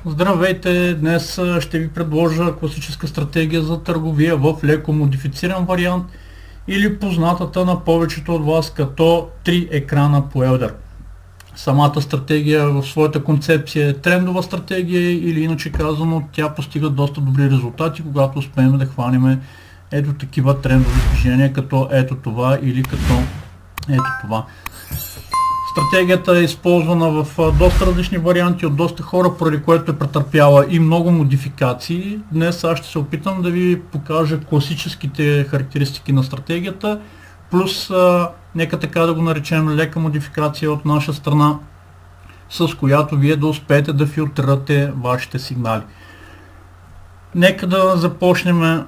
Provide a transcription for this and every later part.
Здравейте! Днес ще ви предложа класическа стратегия за търговия в леко модифициран вариант или познатата на повечето от вас като 3 екрана по Елдър. Самата стратегия в своята концепция е трендова стратегия или иначе казано тя постига доста добри резултати, когато успеем да хванем ето такива трендови движения като ето това или като ето това. Стратегията е използвана в доста различни варианти от доста хора, поради което е претърпяла и много модификации. Днес аз ще се опитам да ви покажа класическите характеристики на стратегията, плюс нека така да го наречем лека модификация от наша страна, с която вие да успеете да филтрирате вашите сигнали. Нека да започнем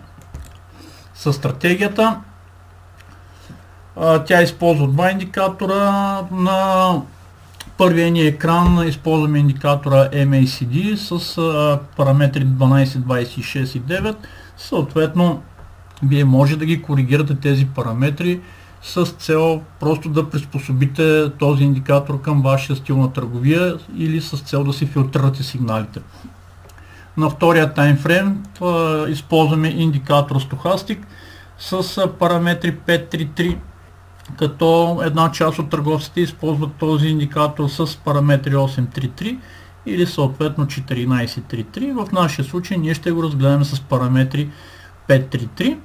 с стратегията. Тя използва два индикатора. На първия ни екран използваме индикатора MACD с параметри 12, 26 и 9. Съответно, вие може да ги коригирате тези параметри с цел просто да приспособите този индикатор към вашия стил на търговия или с цел да си филтрирате сигналите. На втория таймфрейм използваме индикатор Stochastic с параметри 533, като една част от търговците използват този индикатор с параметри 833 или съответно 1433. В нашия случай ние ще го разгледаме с параметри 533.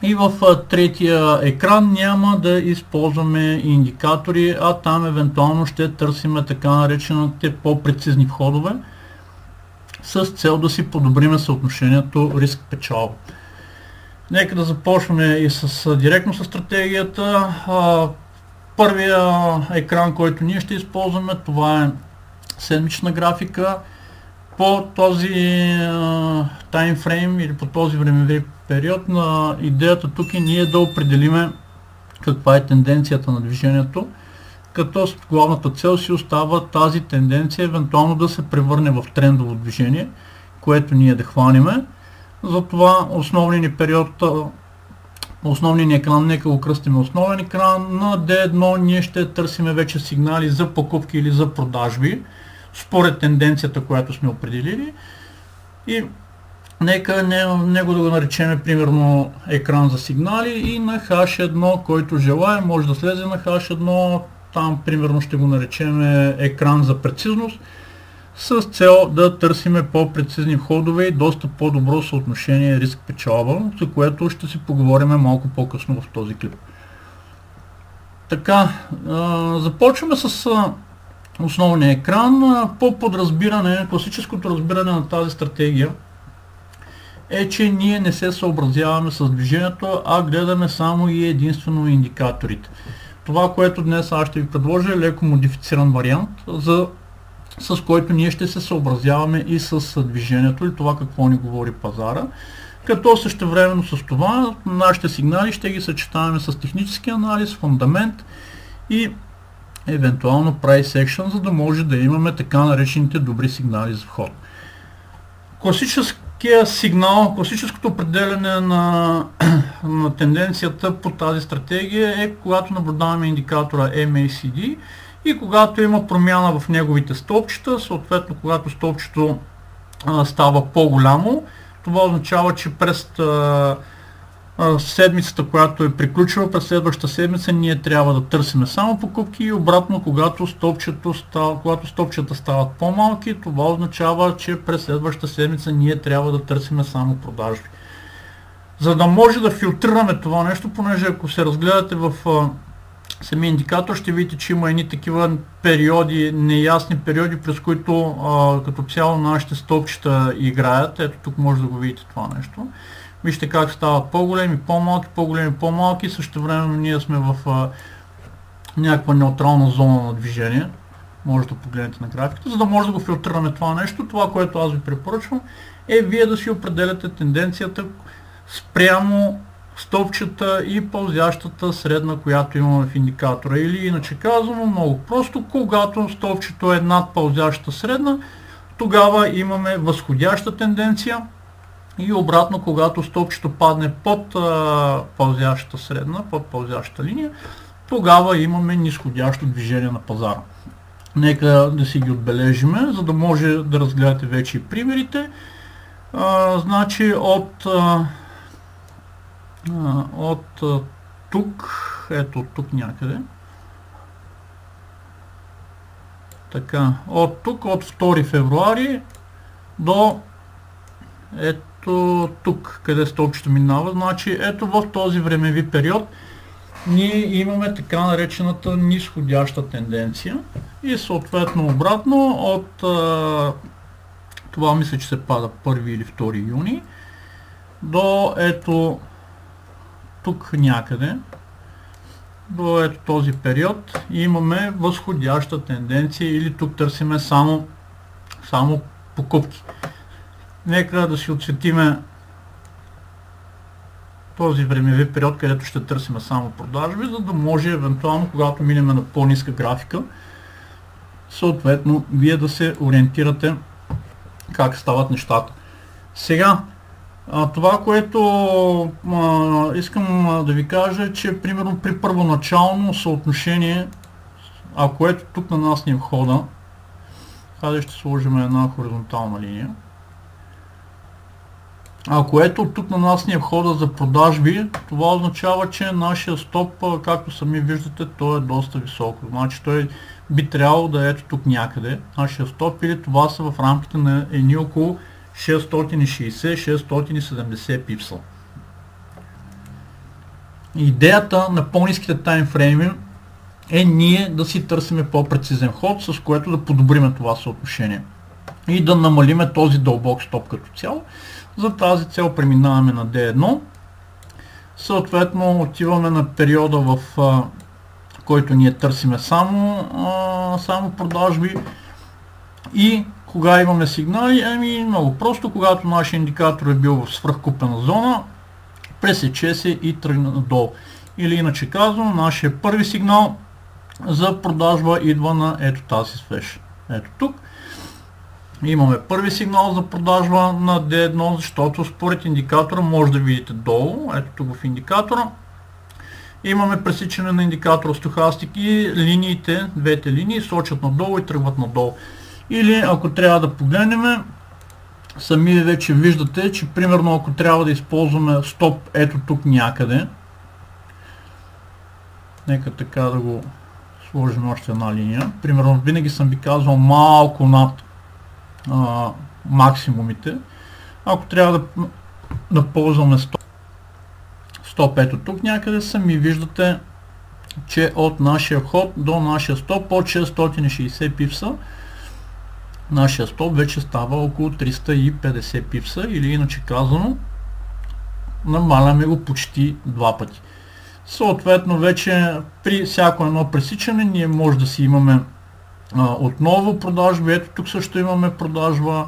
И в третия екран няма да използваме индикатори, а там евентуално ще търсим така наречените по-прецизни входове с цел да си подобрим съотношението риск-печалба. Нека да започваме и директно с стратегията. Първия екран, който ние ще използваме, това е седмична графика. По този таймфрейм или по този времеви период, идеята тук е ние да определиме каква е тенденцията на движението, като главната цел си остава тази тенденция евентуално да се превърне в трендово движение, което ние да хванеме. Затова основният ни екран, нека го кръстим основен екран. На D1 ние ще търсим вече сигнали за покупки или за продажби, според тенденцията, която сме определили. И нека него да го наречем примерно екран за сигнали, и на H1, който желая, може да слезе на H1, там примерно ще го наречем екран за прецизност, с цел да търсиме по-прецизни входове и доста по-добро съотношение риск-печалба, за което ще си поговорим малко по-късно в този клип. Така, започваме с основния екран. По подразбиране, класическото разбиране на тази стратегия е, че ние не се съобразяваме с движението, а гледаме само и единствено индикаторите. Това, което днес аз ще ви предложа, е леко модифициран вариант, с който ние ще се съобразяваме и с движението и това какво ни говори пазара, като същевременно с това нашите сигнали ще ги съчетаваме с технически анализ, фундамент и евентуално price action, за да може да имаме така наречените добри сигнали за вход. Класическия сигнал, класическото определяне на тенденцията по тази стратегия е когато наблюдаваме индикатора MACD и когато има промяна в неговите стълбчета, съответно когато стълбчето става по-голямо, това означава, че през седмицата, която е приключила, през следващата седмица ние трябва да търсим само покупки, и обратно, когато стълбчета стават по-малки, това означава, че през следващата седмица ние трябва да търсим само продажби. За да може да филтрираме това нещо, понеже ако се разгледате в самия индикатор, ще видите, че има едни такива периоди, неясни периоди, през които като цяло нашите стълбчета играят. Ето тук може да го видите това нещо. Вижте как стават по-големи, по-малки, по-големи, по-малки. Също време ние сме в някаква неутрална зона на движение. Може да погледнете на графиката. За да може да го филтрираме това нещо, това, което аз ви препоръчвам, е вие да си определяте тенденцията спрямо стълбчета и пълзящата средна, която имаме в индикатора. Или иначе казано, много просто, когато стълбчето е над пълзящата средна, тогава имаме възходяща тенденция, и обратно, когато стълбчето падне под пълзящата средна, под пълзящата линия, тогава имаме нисходящо движение на пазара. Нека да си ги отбележиме, за да може да разгледате вече и примерите. Значи от тук, ето тук някъде, така, от тук, от 2 февруари до ето тук, къде стълбчето минава, значи ето в този времеви период ние имаме така наречената нисходяща тенденция и съответно обратно от това мисля, че се пада 1 или 2 юни до ето тук някъде, до ето този период имаме възходяща тенденция или тук търсиме само покупки. Нека да си отсветиме този времеви период, където ще търсим само продажби, за да може евентуално, когато минем на по-ниска графика, съответно вие да се ориентирате как стават нещата. Сега, това, което искам да ви кажа е, че примерно при първоначално съотношение, ако ето тук на нас ни е входа, хайде ще сложим една хоризонтална линия. Ако ето тук на нас ни е входа за продажби, това означава, че нашия стоп, както сами виждате, той е доста високо. Значи той би трябвало да е ето тук някъде, нашия стоп, или това са в рамките на едни около 660-670 пипса. Идеята на по-ниските таймфрейми е ние да си търсиме по-прецизен ход, с което да подобриме това съотношение и да намалиме този дълбок стоп като цяло. За тази цел преминаваме на D1, съответно отиваме на периода, в който ние търсиме само продажби и кога имаме сигнали? Ами много просто, когато нашия индикатор е бил в свръхкупена зона, пресече се и тръгне надолу. Или иначе казвам, нашия първи сигнал за продажба идва на ето тази свеж. Ето тук. Имаме първи сигнал за продажба на D1, защото според индикатора може да видите долу, ето тук в индикатора. Имаме пресичане на индикатора стохастик и линиите, двете линии сочат надолу и тръгват надолу. Или ако трябва да погледнем, сами вече виждате, че примерно ако трябва да използваме стоп ето тук някъде, нека така да го сложим още една линия. Примерно винаги съм ви казвал малко над максимумите. Ако трябва да ползваме стоп ето тук някъде, сами виждате, че от нашия вход до нашия стоп от 660 пипса, нашия стоп вече става около 350 пипса, или иначе казано, намаляме го почти 2 пъти. Съответно вече при всяко едно пресичане ние може да си имаме отново продажби, ето тук също имаме продажба,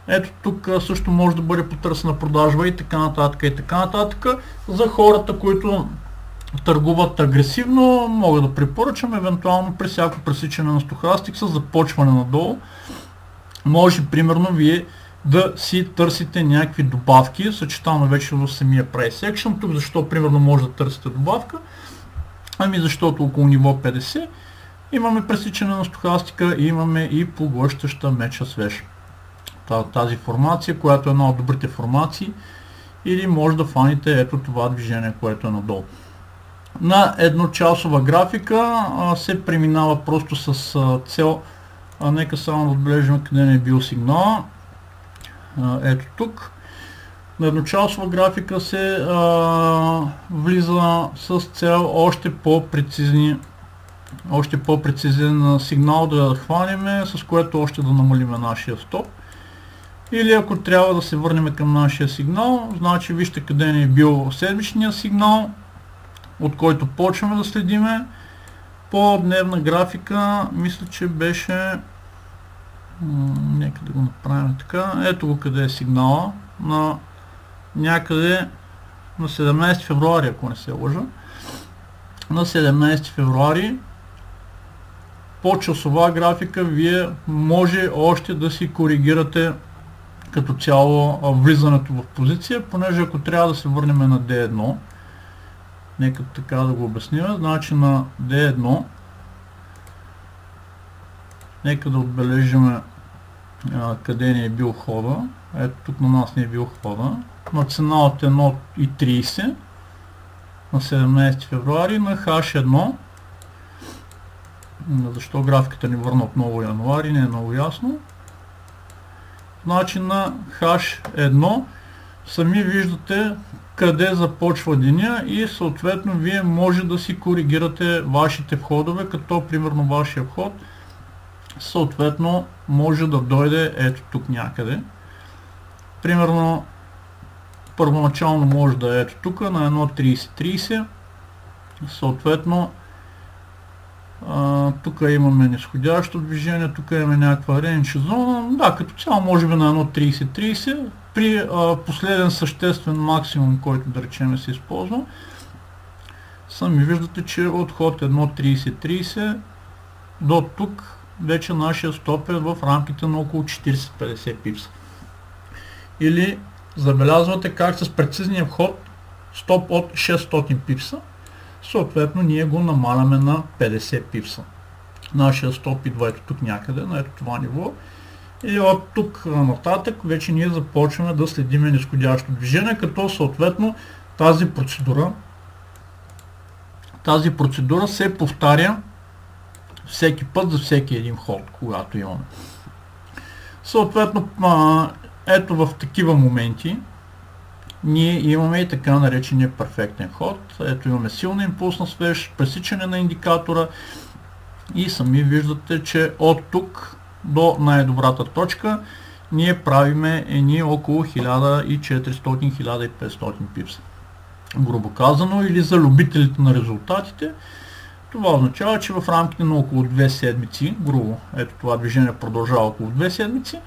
ето тук също може да бъде потърсена продажба и така нататък и така нататък. За хората, които търгуват агресивно, мога да препоръчам евентуално при всяко пресичане на стохастик с започване надолу. Може примерно вие да си търсите някакви добавки, съчетано вече в самия price action. Тук защо примерно може да търсите добавка? Ами защото около ниво 50 имаме пресичане на стохастика и имаме и поглъщаща меча свеж. Тази формация, която е една от добрите формации, или може да фаните ето това движение, което е надолу. На едночасова графика се преминава просто с цел, нека само да отбележим къде не е бил сигнал. Ето тук. На едночасова графика се влиза с цел още по-прецизен сигнал да хванем, с което още да намалим нашия стоп. Или ако трябва да се върнем към нашия сигнал, значи вижте къде ни е бил седмичния сигнал, от който почваме да следиме. По дневна графика, мисля, че беше, нека да го направим така, ето го къде е сигнала, на някъде на 17 февруари, ако не се лъжа. На 17 февруари по часова графика вие може още да си коригирате като цяло влизането в позиция, понеже ако трябва да се върнем на D1, нека така да го обясним, значи на D1 Нека да отбележим къде ни е бил входа. Ето тук на нас не е бил входа. На цена от 1,30 на 17 февруари на H1. Защо графиката ни върна отново януари, не е много ясно. Значи на H1 сами виждате къде започва деня и съответно вие може да си коригирате вашите входове, като примерно вашия вход съответно може да дойде ето тук някъде. Примерно първоначално може да е ето тук на 1,30. Съответно тук имаме нисходящо движение, тук имаме някаква рейндж зона. Да, като цяло може би на 1,30 при последен съществен максимум, който да речем се използва. Сами виждате, че от ход 1,30 до тук вече нашия стоп е в рамките на около 40-50 пипса. Или забелязвате как с прецизния вход стоп от 600 пипса, съответно ние го намаляме на 50 пипса. Нашия стоп идва ето тук някъде, на ето това ниво. И от тук нататък вече ние започваме да следиме нисходящо движение, като съответно тази процедура се повтаря всеки път за всеки един ход, когато имаме. Съответно, ето в такива моменти ние имаме и така наречения перфектен ход. Ето имаме силна импулсна свеж, пресичане на индикатора и сами виждате, че от тук до най-добрата точка ние правиме едни около 1400-1500 пипса. Грубо казано, или за любителите на резултатите, това означава, че в рамките на около 2 седмици, грубо, ето това движение продължава около 2 седмици,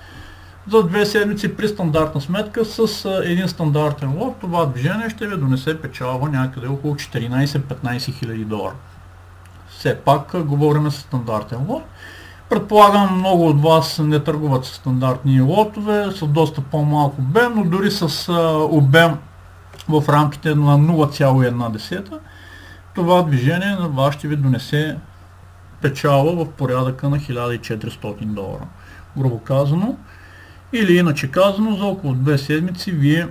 за 2 седмици при стандартна сметка с един стандартен лот, това движение ще ви донесе печалба някъде около 14-15 хиляди долара. Все пак говорим за стандартен лот. Предполагам, много от вас не търгуват с стандартни лотове, с доста по-малко обем, но дори с обем в рамките на 0,1, това движение на вас ще ви донесе печалба в порядъка на 1400 долара. Грубо казано. Или иначе казано, за около 2 седмици вие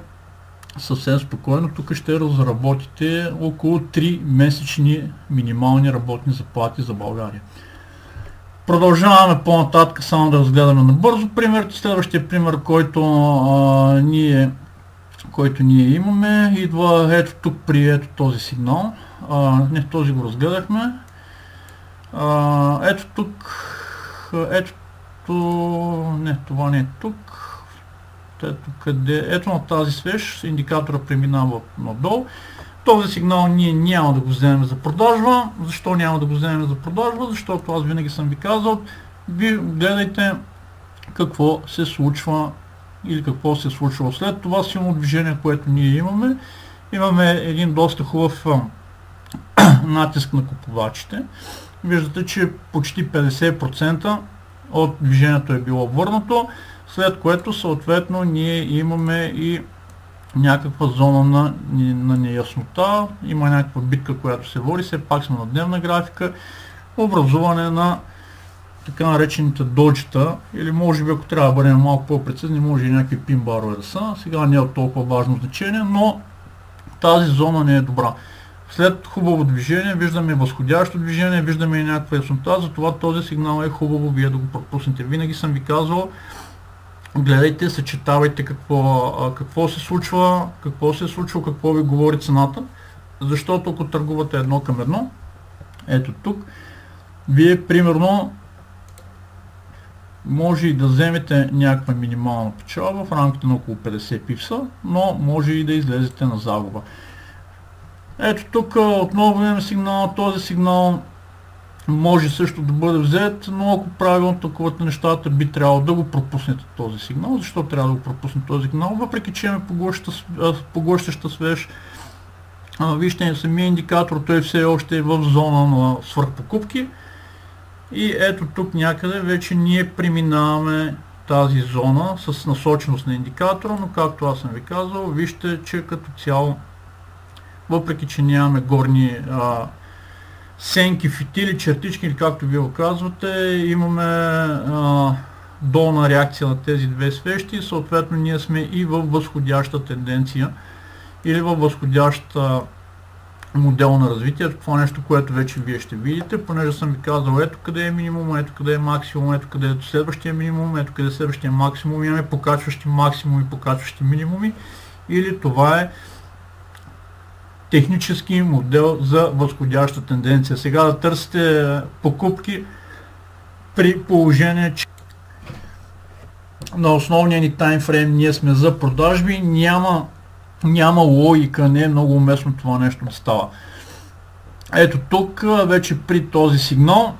съвсем спокойно тук ще разработите около 3 месечни минимални работни заплати за България. Продължаваме по-нататък, само да разгледаме набързо пример. Следващия пример, който ние имаме, идва ето тук при ето този сигнал. Не, този го разгледахме. Ето тук, не, това не е тук. Ето на тази свеж, индикатора преминава надолу. Този сигнал ние няма да го вземем за продажба. Защо няма да го вземем за продажба? Защото аз винаги съм ви казал, ви гледайте какво се случва или какво се е случило след това силно движение, което ние имаме. Имаме един доста хубав натиск на купувачите. Виждате, че почти 50% от движението е било върнато, след което съответно ние имаме и някаква зона на неяснота, има някаква битка, която се води, все пак сме на дневна графика, образуване на така наречените доджета, или може би ако трябва да бъдем малко по-прецизни, може и някакви пин-барове да са, сега не е от толкова важно значение, но тази зона не е добра. След хубаво движение виждаме възходящо движение, виждаме и някаква яснота, затова този сигнал е хубаво вие да го пропуснете. Винаги съм ви казвал, гледайте, съчетавайте какво се случва, какво ви говори цената, защото ако търгувате едно към едно, ето тук, вие примерно може и да вземете някаква минимална печалба в рамките на около 50 пипса, но може и да излезете на загуба. Ето тук отново имаме сигнал, този сигнал може също да бъде взет, но ако правилно тълкувате нещата, би трябвало да го пропуснете този сигнал. Защо трябва да го пропуснете този сигнал? Въпреки че имаме поглъщаща свеж, вижте самия индикатор, той все още е в зона на свръхпокупки. И ето тук някъде вече ние преминаваме тази зона с насоченост на индикатора, но както аз съм ви казал, вижте, че като цяло, въпреки че нямаме горни сенки, фитили, чертички или както вие го казвате, имаме долна реакция на тези две свещи и съответно ние сме и във възходяща тенденция или във възходяща модел на развитие. Това нещо, което вече вие ще видите, понеже съм ви казал ето къде е минимум, ето къде е максимум, ето къде е следващия минимум, ето къде е следващия максимум, имаме покачващи максимуми, покачващи минимуми, или това е технически модел за възходяща тенденция. Сега да търсите покупки при положение, че на основния ни таймфрейм ние сме за продажби, няма логика, не е много уместно това нещо да става. Ето тук вече при този сигнал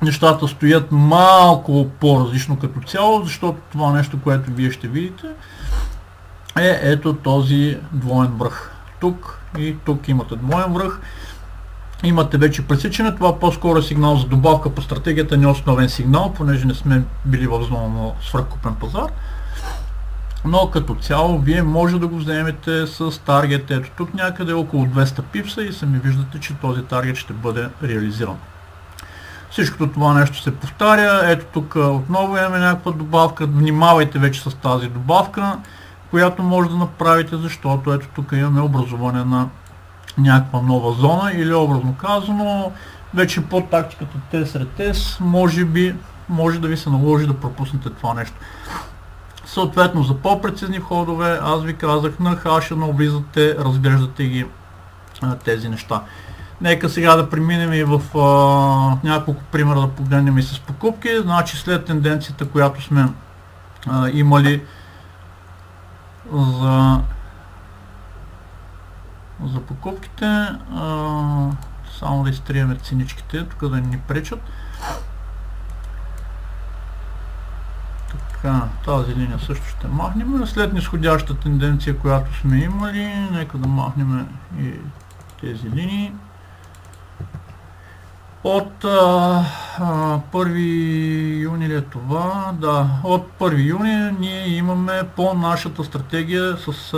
нещата стоят малко по-различно като цяло, защото това нещо, което вие ще видите, е ето този двоен връх. Тук и тук имате двоен връх. Имате вече пресичане, това по-скоро е сигнал за добавка по стратегията, не основен сигнал, понеже не сме били в зона на свръхкупен пазар. Но като цяло вие може да го вземете с таргет ето тук някъде около 200 пипса и сами виждате, че този таргет ще бъде реализиран. Всичкото това нещо се повтаря, ето тук отново имаме някаква добавка, внимавайте вече с тази добавка, която може да направите, защото ето тук имаме образуване на някаква нова зона или образно казано, вече по тактиката T сред S може да ви се наложи да пропуснете това нещо. Съответно за по-прецизни ходове, аз ви казах на H1 влизате, разглеждате ги тези неща. Нека сега да преминем и в няколко примера да погледнем и с покупки. Значи след тенденцията, която сме имали за покупките, само да изтриеме ценичките, тук да ни пречат. Така, тази линия също ще махнем. След нисходяща тенденция, която сме имали, нека да махнем и тези линии. От 1 юни ли е това? Да, от 1 юни ние имаме по нашата стратегия с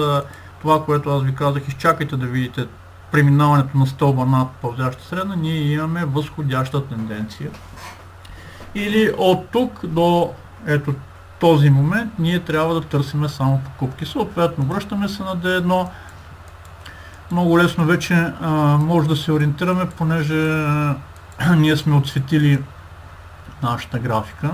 това, което аз ви казах, изчакайте да видите преминаването на стълба над пълзяща средна, ние имаме възходяща тенденция. Или от тук до ето този момент ние трябва да търсим само покупки. Съответно връщаме се на D1. Много лесно вече може да се ориентираме, понеже ние сме отсветили нашата графика.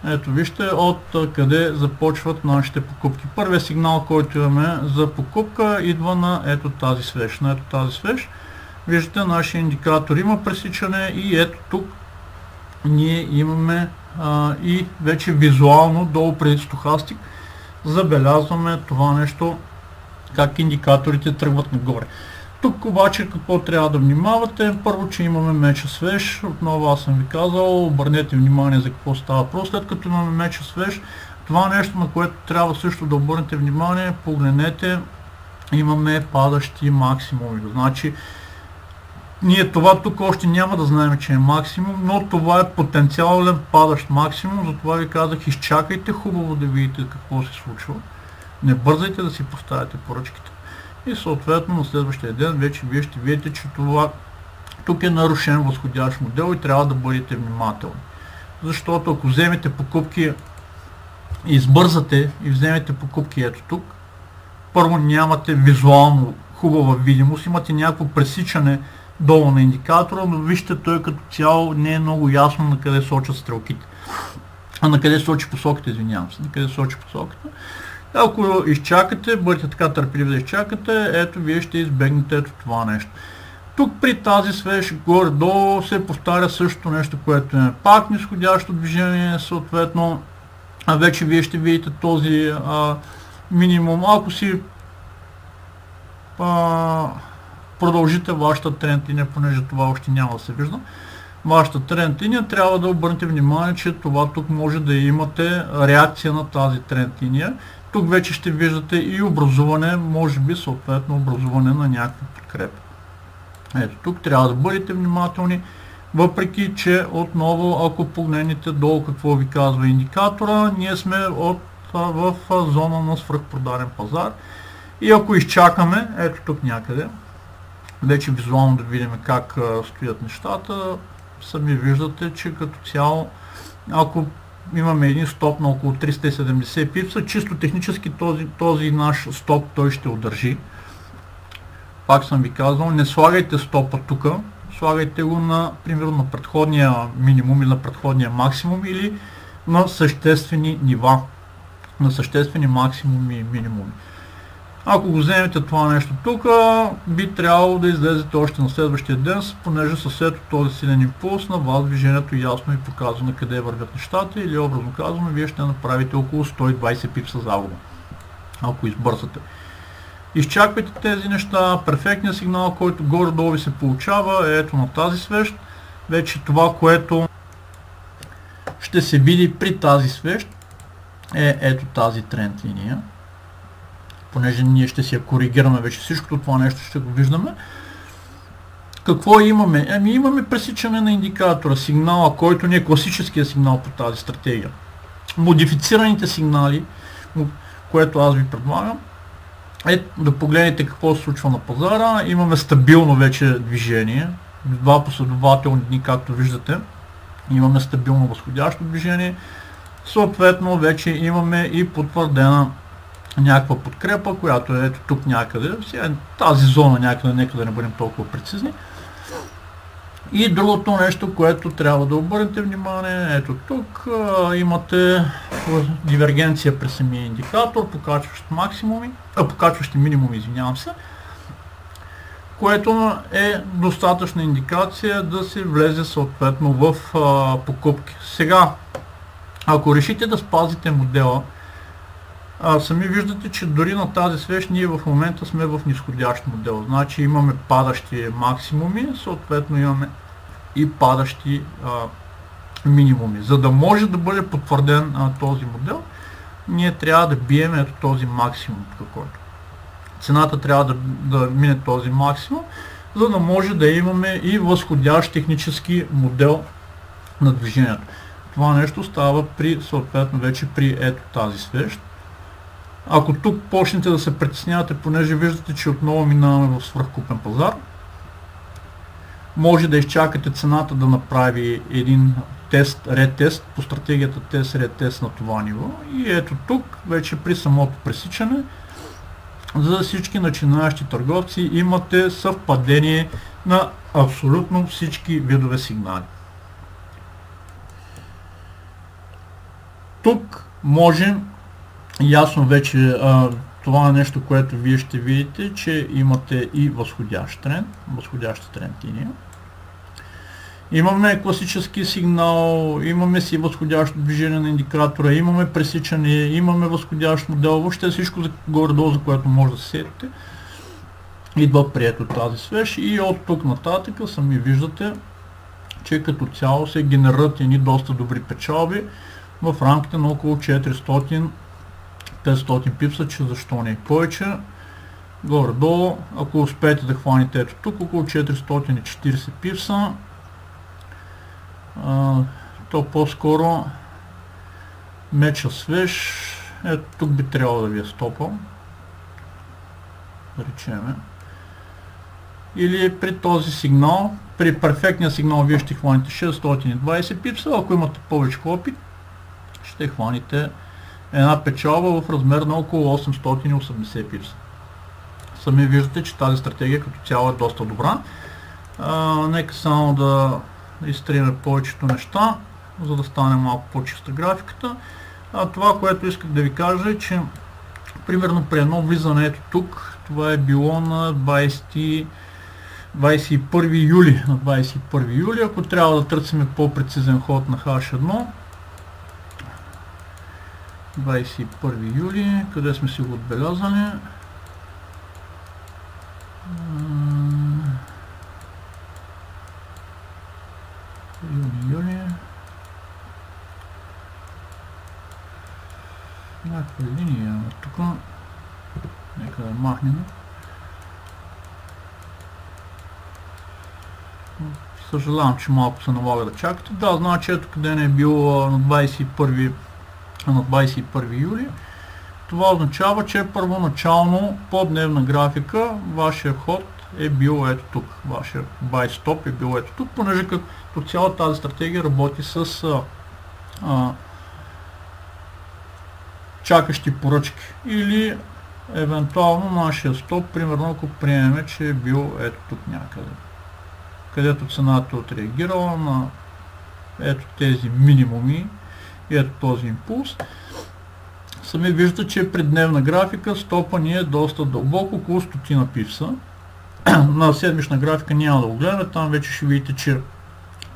Ето вижте от къде започват нашите покупки. Първият сигнал, който имаме за покупка, идва на ето тази свеж. На ето тази свеж. Виждате, нашия индикатор има пресичане и ето тук ние имаме и вече визуално долу преди стохастик забелязваме това нещо, как индикаторите тръгват нагоре. Тук обаче какво трябва да внимавате? Първо, че имаме меча свеж. Отново аз съм ви казал, обърнете внимание за какво става въпрос. След като имаме меча свеж, това нещо, на което трябва също да обърнете внимание, погледнете, имаме падащи максимуми. Значи, ние това тук още няма да знаем, че е максимум, но това е потенциален падащ максимум, затова ви казах, изчакайте хубаво да видите какво се случва. Не бързайте да си поставяте поръчките. И съответно на следващия ден вече вие ще видите, че това тук е нарушен възходящ модел и трябва да бъдете внимателни. Защото ако вземете покупки, избързате и вземете покупки ето тук, първо нямате визуално хубава видимост, имате някакво пресичане долу на индикатора, но вижте, той като цяло не е много ясно на къде сочат стрелките. На къде сочи посоката, извинявам се, на къде сочи посоката. Ако изчакате, бъдете така търпеливи да изчакате, ето вие ще избегнете ето това нещо. Тук при тази свеж горе-долу се повтаря същото нещо, което е пак нисходящо движение, съответно вече вие ще видите този минимум. Ако си продължите вашата тренд линия, понеже това още няма да се вижда, вашата тренд линия, трябва да обърнете внимание, че това тук може да имате реакция на тази тренд линия. Тук вече ще виждате и образуване, може би съответно образуване на някаква подкрепа. Ето тук трябва да бъдете внимателни, въпреки че отново, ако погледнете долу какво ви казва индикатора, ние сме в зона на свръхпродаден пазар И ако изчакаме, ето тук някъде, вече визуално да видим как стоят нещата, сами виждате, че като цяло, ако имаме един стоп на около 370 пипса, чисто технически този наш стоп той ще удържи. Пак съм ви казал, не слагайте стопа тук, слагайте го на, примерно, на предходния минимум или на предходния максимум или на съществени нива, на съществени максимуми и минимуми. Ако го вземете това нещо тук, би трябвало да излезете още на следващия ден, понеже със ето този силен импулс на вас движението ясно ви показва на къде вървят нещата или образно казано, вие ще направите около 120 пипса загуба, ако избързате. Изчаквайте тези неща, перфектният сигнал, който горе-долу ви се получава е ето на тази свещ. Вече това, което ще се види при тази свещ е ето тази тренд линия. Понеже ние ще си я коригираме вече всичкото това нещо, ще го виждаме. Какво имаме? Ами имаме пресичане на индикатора, сигнала, който не е класическия сигнал по тази стратегия. Модифицираните сигнали, което аз ви предлагам, е да погледнете какво се случва на пазара. Имаме стабилно вече движение, два последователни дни, както виждате. Имаме стабилно възходящо движение. Съответно вече имаме и потвърдена някаква подкрепа, която е ето тук някъде. Сега тази зона някъде, нека да не бъдем толкова прецизни. И другото нещо, което трябва да обърнете внимание, ето тук имате дивергенция при самия индикатор, покачващи минимуми, извинявам се, което е достатъчна индикация да се влезе съответно в покупки. Сега, ако решите да спазите модела, сами виждате, че дори на тази свещ ние в момента сме в нисходящ модел. Значи имаме падащи максимуми, съответно имаме и падащи минимуми. За да може да бъде потвърден този модел, ние трябва да бием ето този максимум, който. Цената трябва да мине този максимум, за да може да имаме и възходящ технически модел на движението. Това нещо става съответно вече при ето тази свещ. Ако тук почнете да се притеснявате, понеже виждате, че отново минаваме в свръхкупен пазар, може да изчакате цената да направи един тест, ретест по стратегията тест, ретест на това ниво. И ето тук, вече при самото пресичане, за всички начинаещи търговци имате съвпадение на абсолютно всички видове сигнали. Тук можем ясно вече това е нещо, което вие ще видите, че имате и възходящ тренд линия. Имаме класически сигнал, имаме си възходящо движение на индикатора, имаме пресичане, имаме възходящ модел, въобще всичко горе-долу, за което може да се сетите, идва прието тази свещ и от тук нататък сами виждате, че като цяло се генерират едни доста добри печалби в рамките на около 400-500 пипса, че защо не и повече. Горе-долу, ако успеете да хванете ето тук, около 440 пипса, то по-скоро меча свеж, ето тук би трябвало да ви е стопа, да речеме. Или при този сигнал, при перфектния сигнал вие ще хваните 620 пипса, ако имате повече опит, ще хваните една печалба в размер на около 880 пипса. Сами виждате, че тази стратегия като цяло е доста добра. Нека само да изтрием повечето неща, за да стане малко по-чиста графиката. Това, което исках да ви кажа е, че примерно при едно влизане ето тук, това е било на 21 юли. На 21 юли, ако трябва да търсим по-прецизен ход на H1, 21 юли, къде сме си го отбелязали? Юли. Някаква линия тук. Нека да махнем. Съжалявам, че малко се налага да чакате. Да, значи ето къде не е било на 21 юли. това означава, че първоначално по дневна графика вашия ход е бил ето тук. Вашия buy stop е бил ето тук, понеже като цяло тази стратегия работи с чакащи поръчки. Или евентуално нашия стоп, примерно ако приемем, че е бил ето тук някъде, където цената е отреагирала на ето тези минимуми и ето този импулс. Сами виждате, че при дневна графика стопа ни е доста дълбоко, около 100 пипса. На седмична графика няма да го гледаме, там вече ще видите, че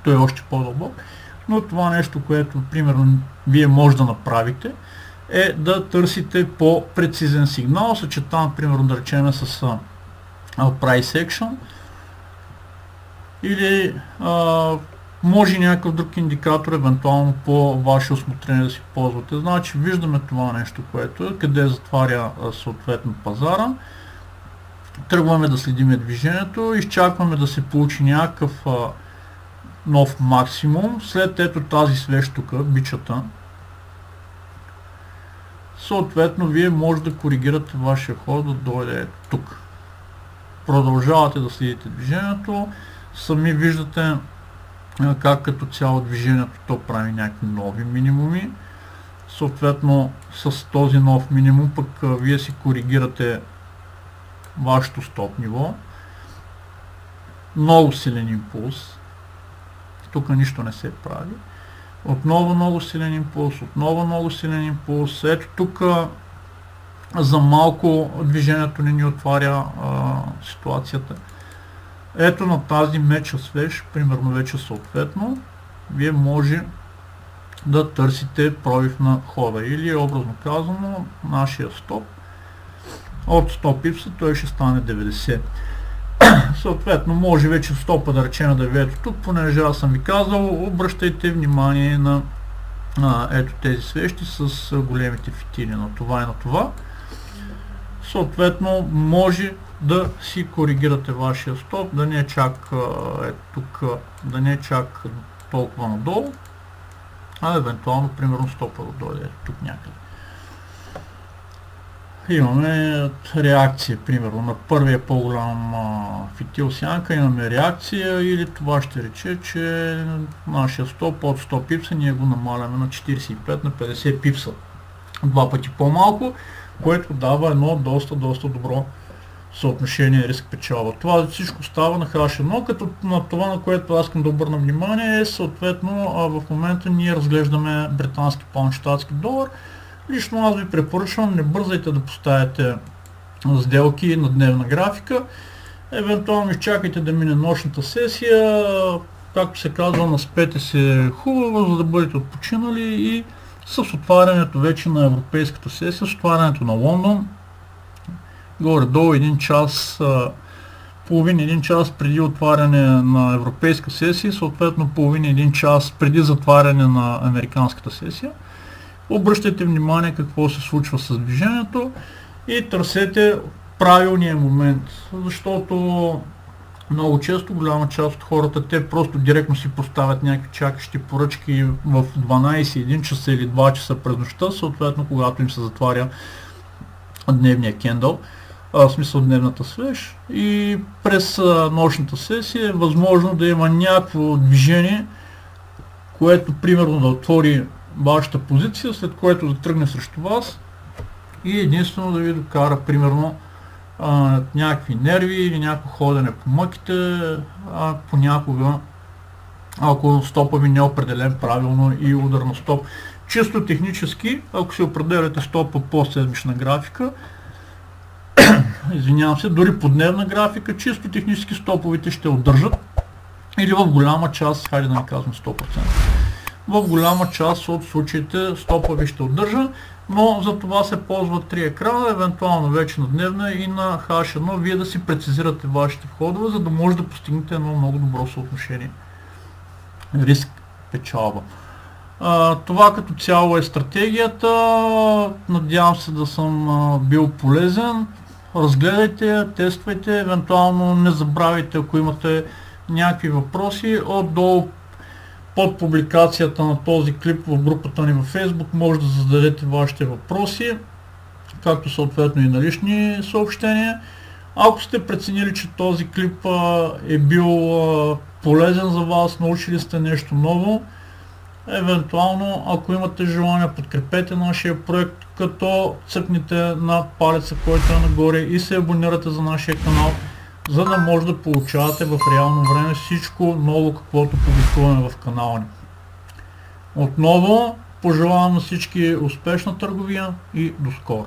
той е още по-дълбок. Но това нещо, което примерно вие може да направите, е да търсите по-прецизен сигнал, съчетан примерно да речем с price action, или може някакъв друг индикатор, евентуално по ваше усмотрение да си ползвате. Значи виждаме това нещо, което е, къде затваря съответно пазара. Тръгваме да следиме движението, изчакваме да се получи някакъв нов максимум. След ето тази свещ тук, бичата, съответно вие може да коригирате вашия ход да дойде тук. Продължавате да следите движението, сами виждате как като цяло движението то прави някакви нови минимуми. Съответно с този нов минимум пък вие си коригирате вашето стоп ниво. Много силен импулс. Тук нищо не се прави. Отново много силен импулс, отново много силен импулс. Ето тук за малко движението не ни отваря ситуацията. Ето на тази меча свеж, примерно вече съответно, вие може да търсите пробив на хода. Или образно казано, нашия стоп от 100 пипса той ще стане 90. Съответно, може вече стопа да речем да ви ето тук, понеже аз съм ви казал, обръщайте внимание на ето тези свещи с големите фитили на това и на това. Съответно, може да си коригирате вашия стоп, да не е чак ето тук, да не е чак толкова надолу, а евентуално, примерно, стопа да дойде ето тук някъде. Имаме реакция, примерно, на първия по-голям фитил сянка имаме реакция, или това ще рече, че нашия стоп от 100 пипса ние го намаляме на 45 на 50 пипса. Два пъти по-малко, което дава едно доста добро съотношение риск-печалба. Това всичко става на H1, като на това, на което аз искам да обърна внимание, е съответно в момента ние разглеждаме британски паунд, щатски долар. Лично аз ви препоръчвам, не бързайте да поставяте сделки на дневна графика. Евентуално изчакайте да мине нощната сесия, както се казва, наспете се хубаво, за да бъдете отпочинали, и с отварянето вече на европейската сесия, с отварянето на Лондон, горе-долу един час, половин-един час преди отваряне на европейска сесия, съответно половин-един час преди затваряне на американската сесия. Обръщайте внимание какво се случва с движението и търсете правилния момент, защото много често голяма част от хората, те просто директно си поставят някакви чакащи поръчки в 12, 1 часа или 2 часа през нощта, съответно когато им се затваря дневния кендъл, в смисъл дневната свеж, и през нощната сесия е възможно да има някакво движение, което примерно да отвори вашата позиция, след което да тръгне срещу вас и единствено да ви докара примерно някакви нерви или някакво ходене по мъките, понякога, ако стопа ви не е определен правилно и удар на стоп. Чисто технически, ако се определяте стопа по седмична графика, извинявам се, дори по дневна графика, чисто технически стоповите ще удържат, или в голяма част, хайде да не казвам 100%, в голяма част от случаите стопа ви ще удържа, но за това се ползват три екрана, евентуално вече на дневна и на H1, вие да си прецизирате вашите входове, за да може да постигнете едно много добро съотношение риск-печалба. Това като цяло е стратегията. Надявам се да съм бил полезен. Разгледайте, тествайте, евентуално не забравяйте, ако имате някакви въпроси, отдолу под публикацията на този клип в групата ни във Facebook може да зададете вашите въпроси. както съответно и на лични съобщения. Ако сте преценили, че този клип е бил полезен за вас, научили сте нещо ново, евентуално, ако имате желание, подкрепете нашия проект, като цъкнете на палеца, който е нагоре и се абонирате за нашия канал, за да може да получавате в реално време всичко ново, каквото публикуваме в канала ни. Отново, пожелавам на всички успешна търговия и до скоро!